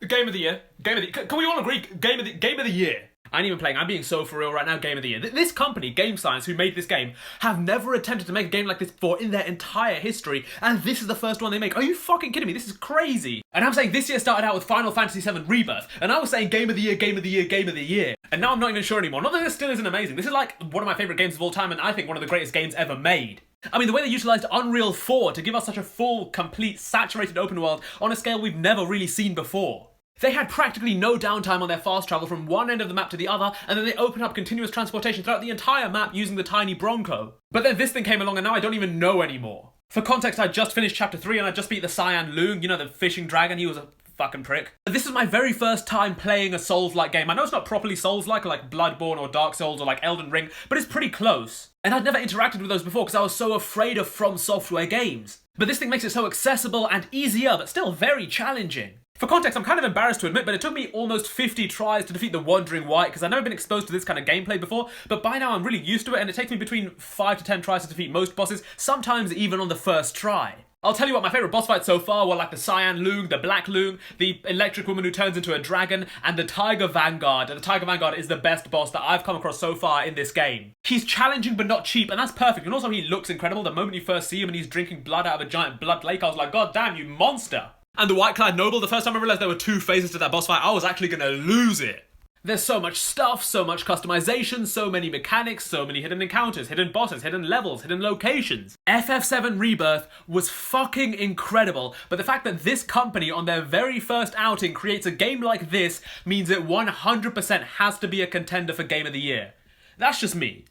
Game of the year. Can we all agree? Game of the year. I ain't even playing. I'm being so for real right now. Game of the year. This company, Game Science, who made this game, have never attempted to make a game like this before in their entire history, and this is the first one they make. Are you fucking kidding me? This is crazy. And I'm saying this year started out with Final Fantasy VII Rebirth, and I was saying Game of the Year, Game of the Year, Game of the Year. And now I'm not even sure anymore. Not that this still isn't amazing. This is like one of my favorite games of all time, and I think one of the greatest games ever made. I mean, the way they utilised Unreal 4 to give us such a full, complete, saturated open world on a scale we've never really seen before. They had practically no downtime on their fast travel from one end of the map to the other, and then they opened up continuous transportation throughout the entire map using the tiny Bronco. But then this thing came along and now I don't even know anymore. For context, I just finished Chapter 3 and I just beat the Cyan Loong, you know, the fishing dragon. He was a fucking prick. This is my very first time playing a Souls-like game. I know it's not properly Souls-like, like Bloodborne or Dark Souls or like Elden Ring, but it's pretty close. And I'd never interacted with those before because I was so afraid of From Software games. But this thing makes it so accessible and easier, but still very challenging. For context, I'm kind of embarrassed to admit, but it took me almost 50 tries to defeat the Wandering Wight because I've never been exposed to this kind of gameplay before, but by now I'm really used to it and it takes me between 5 to 10 tries to defeat most bosses, sometimes even on the first try. I'll tell you what, my favourite boss fights so far were like the Cyan Loong, the Black Loong, the electric woman who turns into a dragon, and the Tiger Vanguard. And the Tiger Vanguard is the best boss that I've come across so far in this game. He's challenging but not cheap, and that's perfect. And also he looks incredible. The moment you first see him and he's drinking blood out of a giant blood lake, I was like, God damn, you monster! And the White-Clad Noble, the first time I realised there were 2 phases to that boss fight, I was actually gonna lose it. There's so much stuff, so much customization, so many mechanics, so many hidden encounters, hidden bosses, hidden levels, hidden locations. FF7 Rebirth was fucking incredible, but the fact that this company on their very first outing creates a game like this means it 100% has to be a contender for Game of the Year. That's just me.